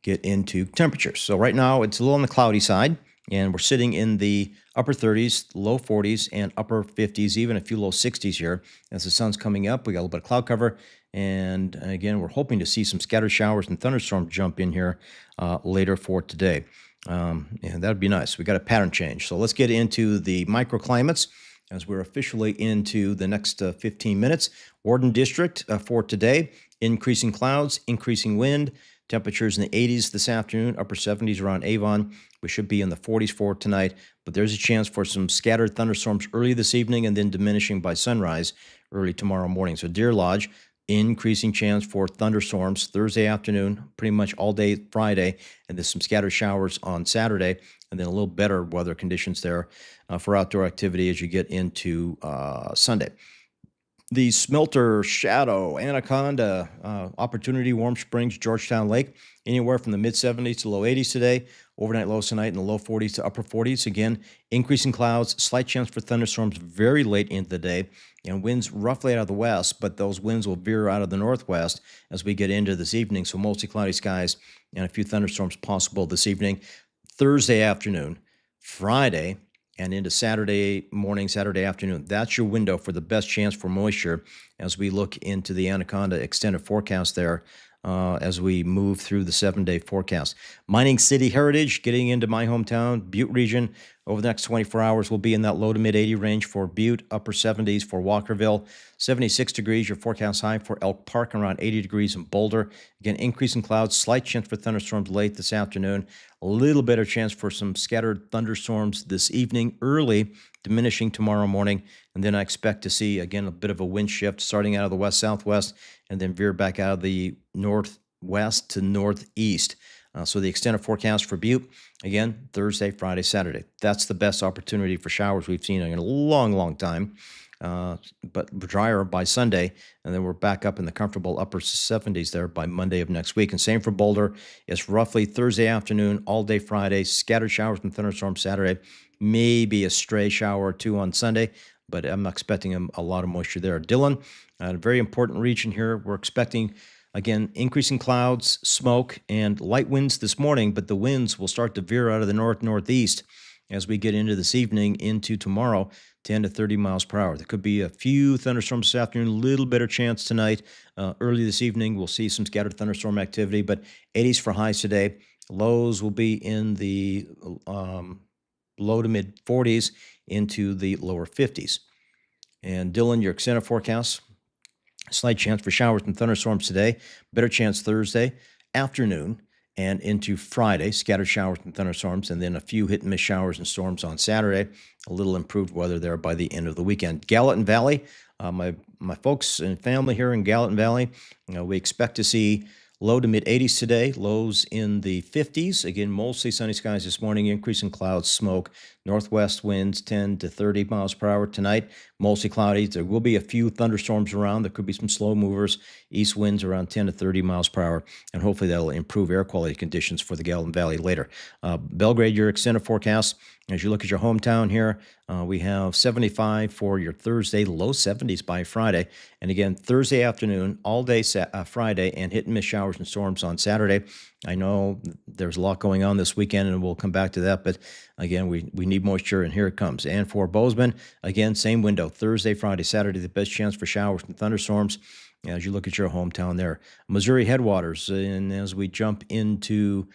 get into temperatures. So right now it's a little on the cloudy side, and we're sitting in the upper 30s, low 40s, and upper 50s, even a few low 60s here. As the sun's coming up, we got a little bit of cloud cover. And again, we're hoping to see some scattered showers and thunderstorms jump in here later for today. And that would be nice. We got a pattern change. So let's get into the microclimates as we're officially into the next 15 minutes. Warden District for today, increasing clouds, increasing wind. Temperatures in the 80s this afternoon, upper 70s around Avon. We should be in the 40s for tonight, but there's a chance for some scattered thunderstorms early this evening and then diminishing by sunrise early tomorrow morning. So Deer Lodge, increasing chance for thunderstorms Thursday afternoon, pretty much all day Friday, and there's some scattered showers on Saturday, and then a little better weather conditions there for outdoor activity as you get into Sunday. The Smelter, Shadow, Anaconda, Opportunity, Warm Springs, Georgetown Lake, anywhere from the mid-70s to low 80s today. Overnight lows tonight in the low 40s to upper 40s. Again, increasing clouds, slight chance for thunderstorms very late into the day, and winds roughly out of the west, but those winds will veer out of the northwest as we get into this evening. So mostly cloudy skies and a few thunderstorms possible this evening. Thursday afternoon, Friday, and into Saturday morning, Saturday afternoon. That's your window for the best chance for moisture as we look into the Anaconda extended forecast there as we move through the 7-day forecast. Mining City Heritage, getting into my hometown, Butte region, over the next 24 hours will be in that low to mid 80 range for Butte, upper 70s for Walkerville, 76 degrees, your forecast high for Elk Park, around 80 degrees in Boulder. Again, increasing clouds, slight chance for thunderstorms late this afternoon, a little better chance for some scattered thunderstorms this evening, early, diminishing tomorrow morning. And then I expect to see, again, a bit of a wind shift starting out of the west-southwest and then veer back out of the northwest to northeast. So the extended forecast for Butte, again, Thursday, Friday, Saturday. That's the best opportunity for showers we've seen in a long, long time. But drier by Sunday, and then we're back up in the comfortable upper 70s there by Monday of next week. And same for Boulder. It's roughly Thursday afternoon, all day Friday, scattered showers and thunderstorms Saturday, maybe a stray shower or two on Sunday, but I'm expecting a lot of moisture there. Dillon, a very important region here. We're expecting Again, increasing clouds, smoke, and light winds this morning, but the winds will start to veer out of the north-northeast as we get into this evening into tomorrow, 10 to 30 miles per hour. There could be a few thunderstorms this afternoon, a little better chance tonight. Early this evening, we'll see some scattered thunderstorm activity, but 80s for highs today. Lows will be in the low to mid 40s into the lower 50s. And Dylan, your extended forecast, slight chance for showers and thunderstorms today, better chance Thursday afternoon and into Friday, scattered showers and thunderstorms, and then a few hit and miss showers and storms on Saturday. A little improved weather there by the end of the weekend. Gallatin Valley, my folks and family here in Gallatin Valley, we expect to see low to mid 80s today, lows in the 50s. Again, mostly sunny skies this morning, increasing clouds, smoke, northwest winds 10 to 30 miles per hour tonight, mostly cloudy. There will be a few thunderstorms around. There could be some slow movers, east winds around 10 to 30 miles per hour, and hopefully that'll improve air quality conditions for the Gallatin Valley later. Belgrade, your extended forecast. As you look at your hometown here, we have 75 for your Thursday, low 70s by Friday. And again, Thursday afternoon, all day Friday, and hit and miss showers and storms on Saturday. I know there's a lot going on this weekend, and we'll come back to that. But again, we need moisture, and here it comes. And for Bozeman, again, same window, Thursday, Friday, Saturday, the best chance for showers and thunderstorms as you look at your hometown there. Missouri Headwaters, and as we jump into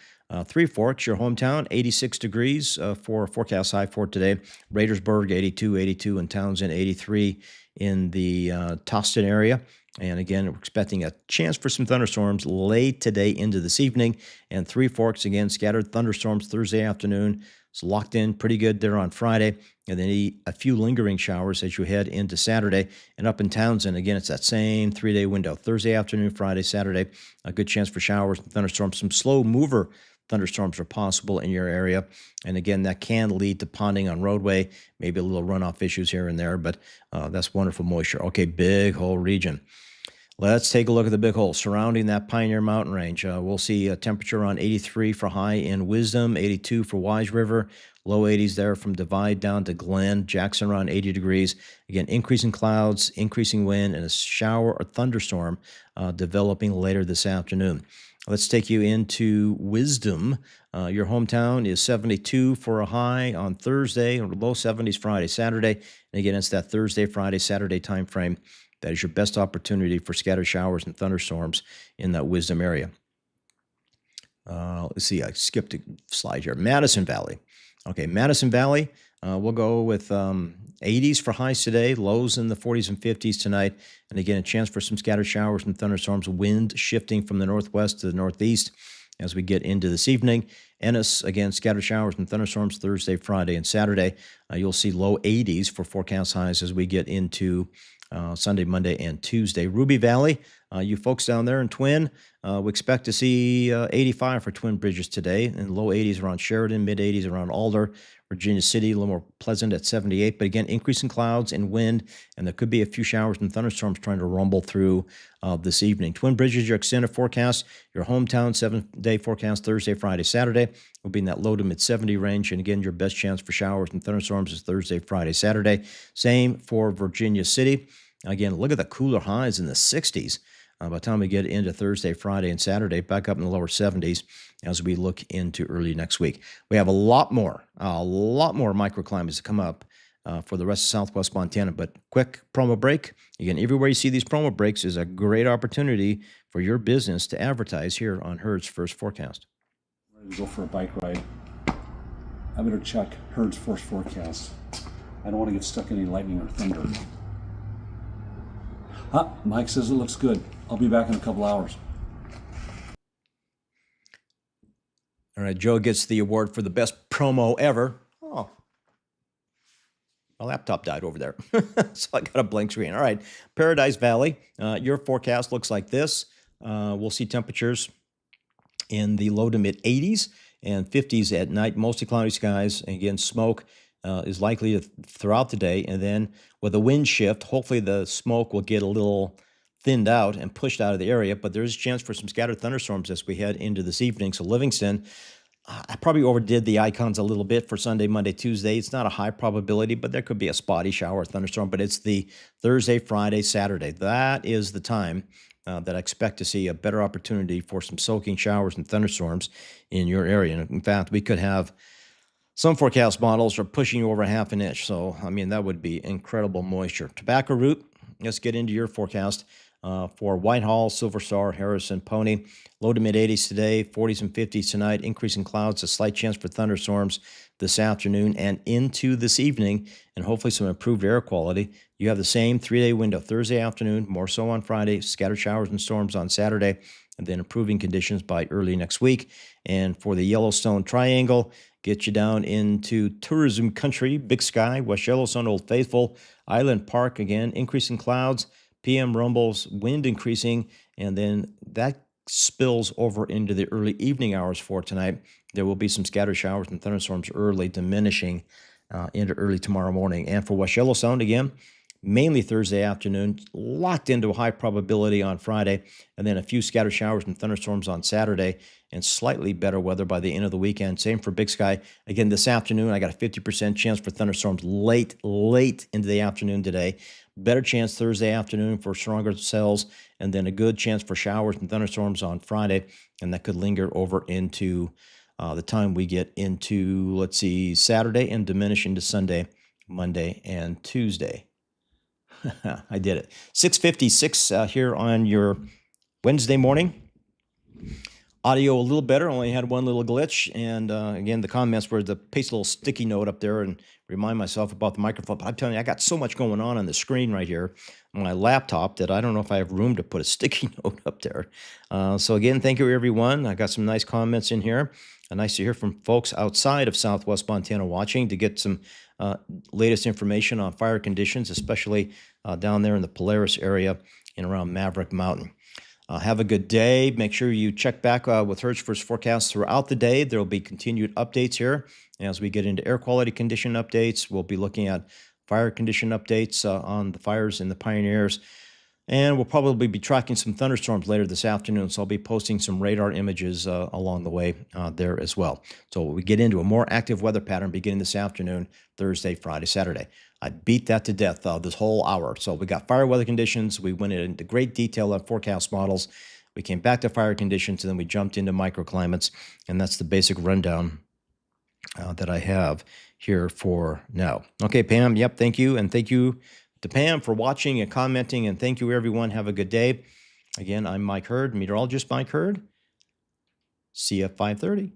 Three Forks, your hometown, 86 degrees for forecast high for today. Raidersburg, 82, and Townsend, 83 in the Toston area. And again, we're expecting a chance for some thunderstorms late today into this evening. And Three Forks, again, scattered thunderstorms Thursday afternoon. It's locked in pretty good there on Friday. And then a few lingering showers as you head into Saturday. And up in Townsend, again, it's that same 3-day window. Thursday afternoon, Friday, Saturday, a good chance for showers and thunderstorms. Some slow mover thunderstorms are possible in your area. And again, that can lead to ponding on roadway, maybe a little runoff issues here and there, but that's wonderful moisture. Okay, Big Hole region. Let's take a look at the Big Hole surrounding that Pioneer Mountain Range. We'll see a temperature around 83 for high in Wisdom, 82 for Wise River, low 80s there from Divide down to Glen, Jackson around 80 degrees. Again, increasing clouds, increasing wind, and a shower or thunderstorm developing later this afternoon. Let's take you into Wisdom. Your hometown is 72 for a high on Thursday, or low 70s Friday, Saturday. And again, it's that Thursday, Friday, Saturday time frame. That is your best opportunity for scattered showers and thunderstorms in that Wisdom area. Let's see, I skipped a slide here. Madison Valley. Okay, Madison Valley, we'll go with 80s for highs today, lows in the 40s and 50s tonight. And again, a chance for some scattered showers and thunderstorms, wind shifting from the northwest to the northeast as we get into this evening. Ennis, again, scattered showers and thunderstorms Thursday, Friday, and Saturday. You'll see low 80s for forecast highs as we get into Sunday, Monday, and Tuesday. Ruby Valley, you folks down there in Twin, we expect to see 85 for Twin Bridges today, and low 80s around Sheridan, mid 80s around Alder. Virginia City, a little more pleasant at 78, but again, increasing clouds and wind, and there could be a few showers and thunderstorms trying to rumble through this evening. Twin Bridges, your extended forecast, your hometown 7-day forecast Thursday, Friday, Saturday will be in that low to mid 70 range, and again, your best chance for showers and thunderstorms is Thursday, Friday, Saturday. Same for Virginia City. Again, look at the cooler highs in the 60s. By the time we get into Thursday, Friday, and Saturday, back up in the lower 70s as we look into early next week. We have a lot more microclimates to come up for the rest of Southwest Montana. But quick promo break. Again, everywhere you see these promo breaks is a great opportunity for your business to advertise here on Herd's First Forecast. Ready to go for a bike ride. I better check Herd's First Forecast. I don't want to get stuck in any lightning or thunder. Mike says it looks good. I'll be back in a couple hours. All right, Joe gets the award for the best promo ever. Oh, my laptop died over there, so I got a blank screen. All right, Paradise Valley, your forecast looks like this. We'll see temperatures in the low to mid 80s and 50s at night, mostly cloudy skies. And again, smoke is likely throughout the day, and then with a wind shift, hopefully the smoke will get a little thinned out and pushed out of the area, but there's a chance for some scattered thunderstorms as we head into this evening. So Livingston, I probably overdid the icons a little bit for Sunday, Monday, Tuesday. It's not a high probability, but there could be a spotty shower or thunderstorm, but it's the Thursday, Friday, Saturday. That is the time that I expect to see a better opportunity for some soaking showers and thunderstorms in your area. And in fact, we could have some forecast models are pushing over half an inch. So, I mean, that would be incredible moisture. Tobacco root, let's get into your forecast. For Whitehall, Silver Star, Harrison, Pony, low to mid 80s today, 40s and 50s tonight, increasing clouds, a slight chance for thunderstorms this afternoon and into this evening, and hopefully some improved air quality. You have the same 3-day window, Thursday afternoon, more so on Friday, scattered showers and storms on Saturday, and then improving conditions by early next week. And for the Yellowstone Triangle, get you down into tourism country, Big Sky, West Yellowstone, Old Faithful, Island Park, again, increasing clouds, PM rumbles, wind increasing, and then that spills over into the early evening hours for tonight. There will be some scattered showers and thunderstorms early, diminishing into early tomorrow morning. And for West Yellowstone, again, mainly Thursday afternoon, locked into a high probability on Friday, and then a few scattered showers and thunderstorms on Saturday, and slightly better weather by the end of the weekend. Same for Big Sky. Again, this afternoon, I got a 50% chance for thunderstorms late into the afternoon today. Better chance Thursday afternoon for stronger cells, and then a good chance for showers and thunderstorms on Friday, and that could linger over into the time we get into, let's see, Saturday and diminish into Sunday, Monday, and Tuesday. I did it. 6:56 here on your Wednesday morning. Audio a little better, only had one little glitch. And again, the comments were to paste a little sticky note up there and remind myself about the microphone. But I'm telling you, I got so much going on the screen right here on my laptop that I don't know if I have room to put a sticky note up there. So again, thank you, everyone. I got some nice comments in here. Nice to hear from folks outside of Southwest Montana watching to get some latest information on fire conditions, especially down there in the Polaris area and around Maverick Mountain. Have a good day. Make sure you check back with HERS First Forecast throughout the day. There will be continued updates here. As we get into air quality condition updates, we'll be looking at fire condition updates on the fires in the Pioneers. And we'll probably be tracking some thunderstorms later this afternoon, so I'll be posting some radar images along the way there as well. So we get into a more active weather pattern beginning this afternoon, Thursday, Friday, Saturday. I beat that to death this whole hour. So we got fire weather conditions. We went into great detail on forecast models. We came back to fire conditions, and then we jumped into microclimates, and that's the basic rundown that I have here for now. Okay, Pam, yep, thank you, and thank you to Pam for watching and commenting, and thank you, everyone. Have a good day. Again, I'm Mike Hurd, meteorologist Mike Hurd. See you at 5:30.